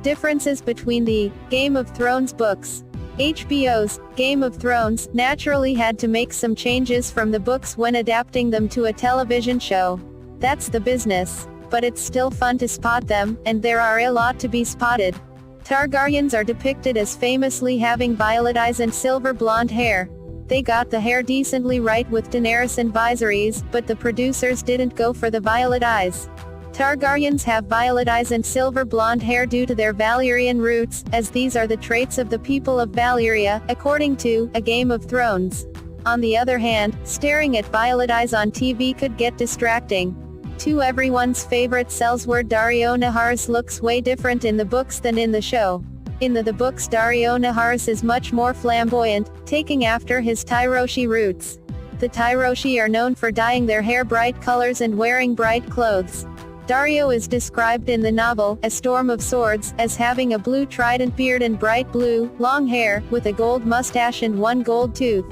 Differences between the Game of Thrones books. HBO's Game of Thrones naturally had to make some changes from the books when adapting them to a television show. That's the business. But it's still fun to spot them, and there are a lot to be spotted. Targaryens are depicted as famously having violet eyes and silver blonde hair. They got the hair decently right with Daenerys and Viserys, but the producers didn't go for the violet eyes. Targaryens have violet eyes and silver blonde hair due to their Valyrian roots, as these are the traits of the people of Valyria, according to A Game of Thrones. On the other hand, staring at violet eyes on TV could get distracting. To everyone's favorite sellsword Daario Naharis looks way different in the books than in the show. In the books Daario Naharis is much more flamboyant, taking after his Tyroshi roots. The Tyroshi are known for dyeing their hair bright colors and wearing bright clothes. Daario is described in the novel, A Storm of Swords, as having a blue trident beard and bright blue, long hair, with a gold mustache and one gold tooth.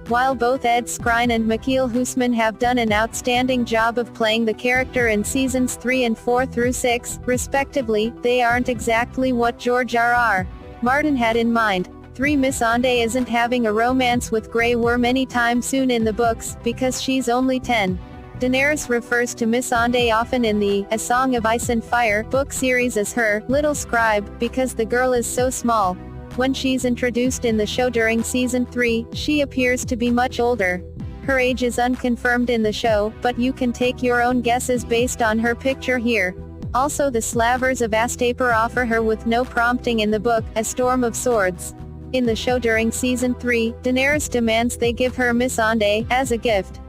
While both Skrein and Michiel Huisman have done an outstanding job of playing the character in seasons 3 and 4 through 6, respectively, they aren't exactly what George R.R. Martin had in mind. Missandei isn't having a romance with Grey Worm anytime soon in the books, because she's only 10. Daenerys refers to Missandei often in the A Song of Ice and Fire book series as her little scribe, because the girl is so small. When she's introduced in the show during season 3, she appears to be much older. Her age is unconfirmed in the show, but you can take your own guesses based on her picture here. Also, the Slavers of Astapor offer her with no prompting in the book, A Storm of Swords. In the show during season 3, Daenerys demands they give her Missandei as a gift.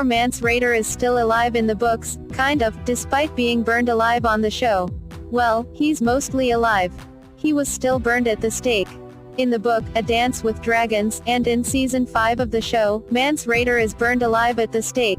Mance Rayder is still alive in the books, kind of, despite being burned alive on the show. Well, he's mostly alive. He was still burned at the stake. In the book, A Dance with Dragons, and in season 5 of the show, Mance Rayder is burned alive at the stake.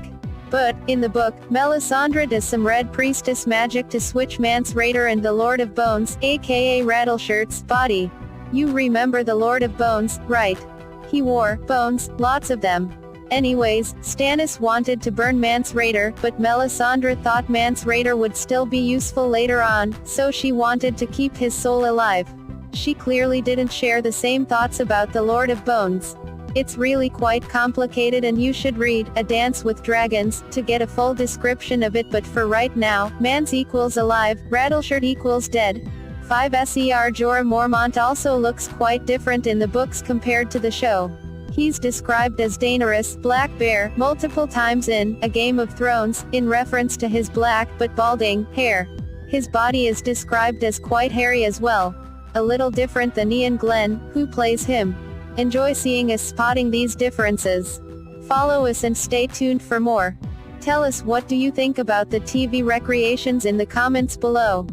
But, in the book, Melisandre does some Red Priestess magic to switch Mance Rayder and the Lord of Bones, aka Rattleshirt's, body. You remember the Lord of Bones, right? He wore bones, lots of them. Anyways, Stannis wanted to burn Mance Rayder, but Melisandre thought Mance Rayder would still be useful later on, so she wanted to keep his soul alive. She clearly didn't share the same thoughts about the Lord of Bones. It's really quite complicated, and you should read A Dance with Dragons to get a full description of it, but for right now, Mance equals alive, Rattleshirt equals dead. 5 Ser Jorah Mormont also looks quite different in the books compared to the show. He's described as Daenerys, Black Bear, multiple times in A Game of Thrones, in reference to his black, but balding, hair. His body is described as quite hairy as well. A little different than Ian Glenn, who plays him. Enjoy seeing us spotting these differences. Follow us and stay tuned for more. Tell us what do you think about the TV recreations in the comments below.